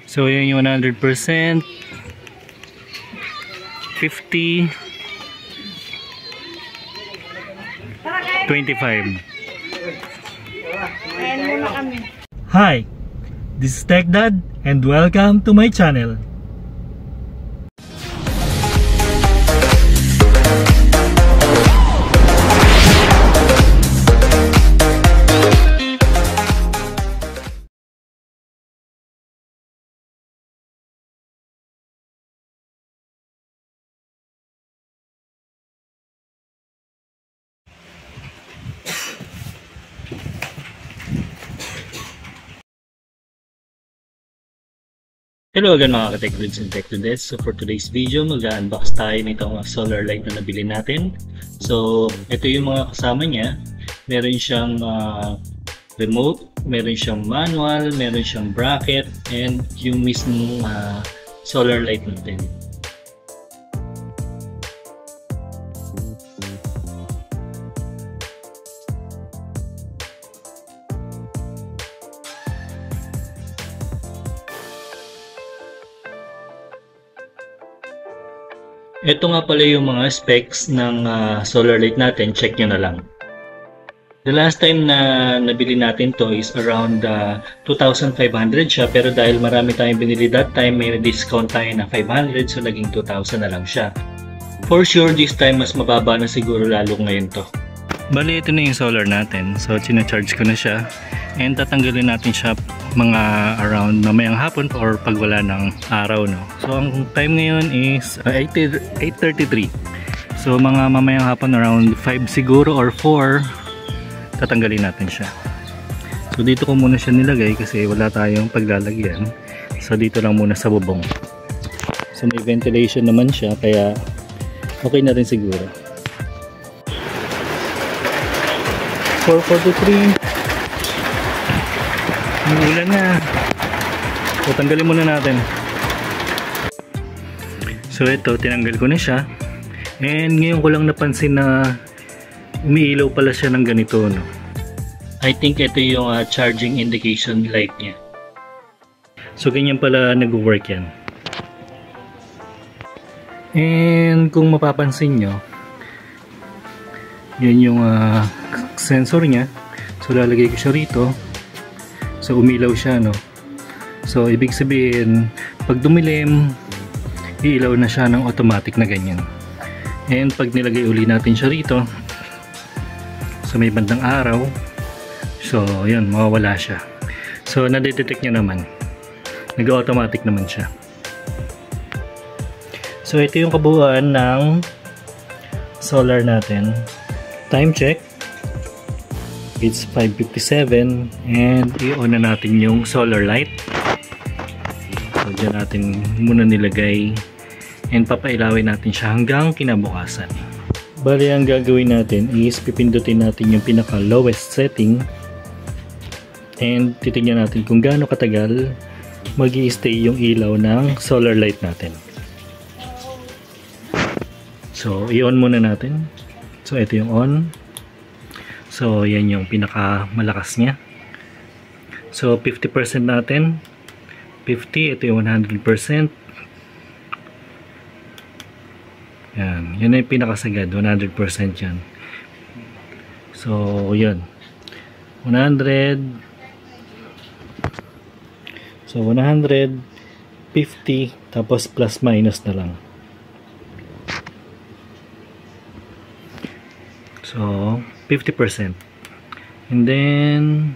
So yan yung 100%, 50, 25. Hi, this is Tech Dad and welcome to my channel. Hello again mga ka-TechDudes and TechDudes. So for today's video, mag-unbox tayo nitong solar light na nabili natin. So ito yung mga kasama niya. Meron siyang remote, meron siyang manual, meron siyang bracket, and yung mismong solar light natin. Ito nga pala yung mga specs ng solar light natin, check nyo na lang. The last time na nabili natin to is around 2,500 siya, pero dahil marami tayong binili that time, may discount tayo na 500, so naging 2,000 na lang siya. For sure, this time mas mababa na siguro lalo ngayon to. Bali, ito na yung solar natin. So, sinacharge ko na siya. And tatanggalin natin siya mga around mamayang hapon or pag wala ng araw, no? So, ang time ngayon is 8:33. So, mga mamayang hapon around 5 siguro or 4, tatanggalin natin siya. So, dito ko muna siya nilagay kasi wala tayong paglalagyan. So, dito lang muna sa bubong. So, may ventilation naman siya kaya okay na rin siguro. 4:43. Ulan na. So, tanggalin muna natin. So, ito, tinanggal ko na siya. And ngayon ko lang napansin na umiilaw pala siya ng ganito, no? I think ito yung charging indication light niya. So, ganyan pala nag-work yan. And kung mapapansin nyo, yan yung sensor niya. So, lalagay ko siya rito. So, umilaw siya, no? So, ibig sabihin, pag dumilim, iilaw na siya ng automatic na ganyan. And pag nilagay uli natin siya rito, sa may bandang araw, so, yun, mawawala siya. So, nadetect niya naman. Nag-automatic naman siya. So, ito yung kabuuan ng solar natin. Time check. It's 5:57 and i-on na natin yung solar light. So dyan natin muna nilagay and papailawin natin siya hanggang kinabukasan. Bali, ang gagawin natin is pipindutin natin yung pinaka lowest setting and titignan natin kung gaano katagal mag-i-stay yung ilaw ng solar light natin. So i-on muna natin. So ito yung on. So, yan yung pinaka malakas niya. So, 50% natin. 50, ito yung 100%. Yan. Yan yung pinakasagad. 100% yan. So, yun. 100. So, 100, 50, tapos plus minus na lang. So, 50%. And then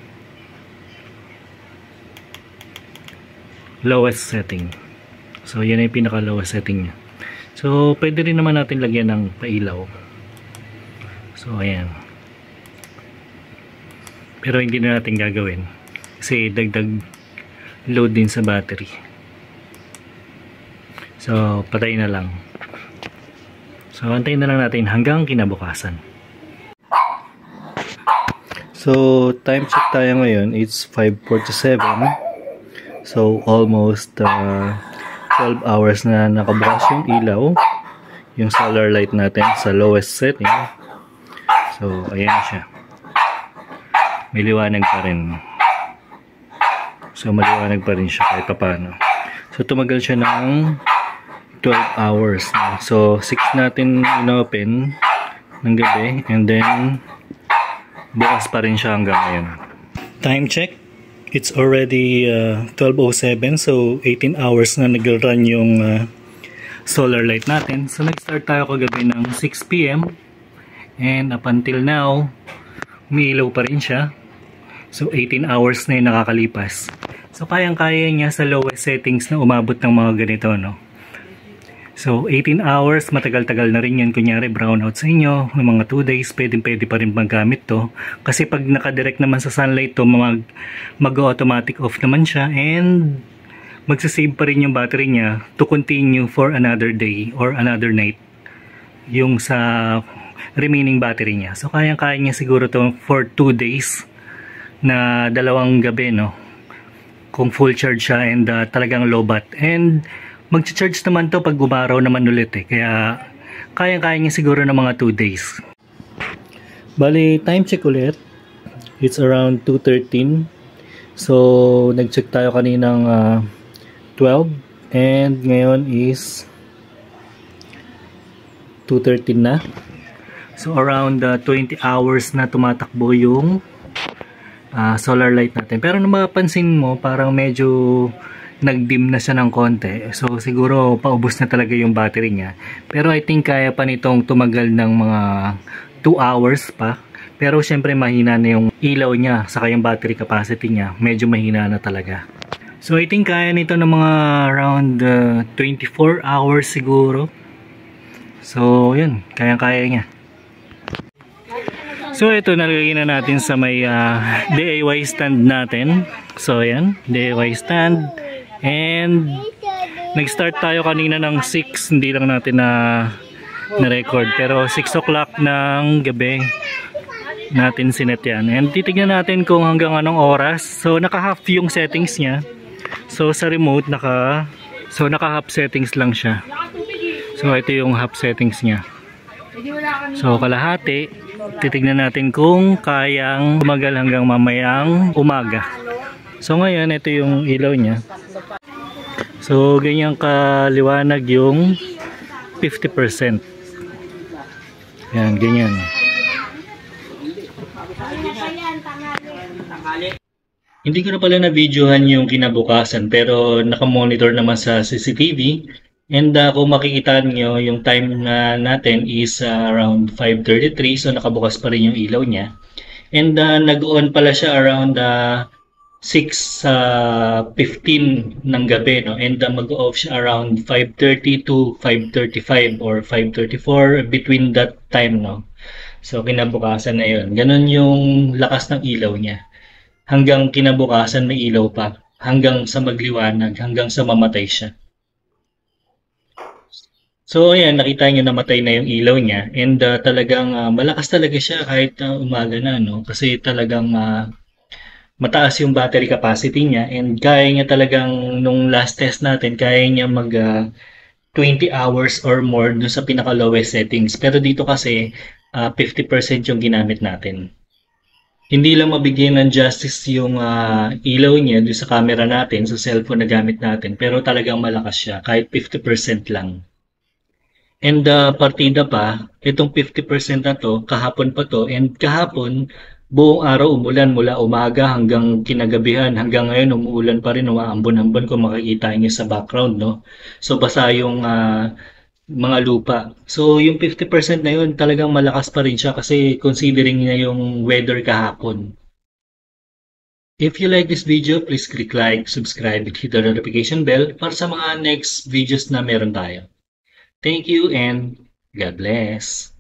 lowest setting. So, yan ay pinaka lowest setting niya. So, pwede rin naman natin lagyan ng pailaw. So, ayan. Pero hindi na natin gagawin. Kasi dagdag load din sa battery. So, patay na lang. So, antayin na lang natin hanggang kinabukasan. So, time check tayo ngayon. It's 5:47. So, almost 12 hours na nakabukas yung ilaw. Yung solar light natin sa lowest setting. So, ayan siya. May liwanag pa rin. So, maliwanag pa rin siya kahit paano. So tumagal siya ng 12 hours. So 6 natin inopen ng gabi and then bukas pa rin siya hanggang ngayon. Time check. It's already 12:07, so 18 hours na nag-run yung solar light natin. So nag-start tayo kagabi ng 6 PM and up until now umiilaw pa rin siya. So 18 hours na yung nakakalipas. So kayang-kaya niya sa lowest settings na umabot ng mga ganito, no? So 18 hours, matagal-tagal na rin yan. Kunyari brownout sa inyo ng mga 2 days, pwede pa rin magamit to. Kasi pag nakadirect naman sa sunlight to, mag-automatic off naman siya and magsasave pa rin yung battery niya to continue for another day or another night yung sa remaining battery niya. So kayang-kaya niya siguro to for 2 days na 2 gabi, no? Kung full charge siya and talagang low bat. And mag-charge naman to pag umaraw naman ulit eh. Kaya kaya-kaya niya siguro ng mga 2 days. Bali, time check ulit. It's around 2:13. So, nag-check tayo kaninang 12 and ngayon is 2:13 na. So, around 20 hours na tumatakbo yung solar light natin. Pero nung mapapansin mo, parang medyo nag-dim na siya ng konti. So siguro paubos na talaga yung battery niya. Pero I think kaya pa nitong tumagal ng mga 2 hours pa. Pero syempre mahina na yung ilaw niya saka yung battery capacity niya. Medyo mahina na talaga. So I think kaya nito ng mga around 24 hours siguro. So yun, kaya-kaya niya. So ito, nalagay na natin sa may DIY stand natin. So yan, DIY stand. And nag-start tayo kanina ng 6, hindi lang natin na-record. Pero 6 o'clock ng gabi natin sinet yan. And titignan natin kung hanggang anong oras. So naka-half yung settings niya. So sa remote, naka-half settings lang siya. So ito yung half settings niya. So kalahati, titignan natin kung kayang tumagal hanggang mamayang umaga. So ngayon, ito yung ilaw niya. So ganyan kaliwanag yung 50%. Yan, ganyan. Hindi ko na pala na-videohan yung kinabukasan pero nakamonitor naman sa CCTV. And kung makikita nyo, yung time na natin is around 5:33. So nakabukas pa rin yung ilaw niya. And nag-on pala siya around 6:15 ng gabi, no? And mag-off siya around 5:30 to 5:35 or 5:34, between that time, no? So kinabukasan na yun. Ganun yung lakas ng ilaw niya. Hanggang kinabukasan may ilaw pa. Hanggang sa magliwanag, hanggang sa mamatay siya. So ayan, nakita nyo namatay na yung ilaw niya. And talagang malakas talaga siya kahit umaga na, no? Kasi talagang mataas yung battery capacity niya and kaya niya talagang nung last test natin, kaya niya mag 20 hours or more dun sa pinaka lowest settings. Pero dito kasi 50% yung ginamit natin. Hindi lang mabigyan ng justice yung ilaw niya dun sa camera natin, sa cellphone na gamit natin, pero talagang malakas siya kahit 50% lang. And partida pa, itong 50% na to, kahapon pa to, and kahapon buong araw umulan mula umaga hanggang kinagabihan. Hanggang ngayon umuulan pa rin, umaambon-ambon kung makikita niyo sa background, no? So basa yung mga lupa. So yung 50% na yun talagang malakas pa rin siya kasi considering niya yung weather kahapon. If you like this video, please click like, subscribe, and hit the notification bell para sa mga next videos na meron tayo. Thank you and God bless.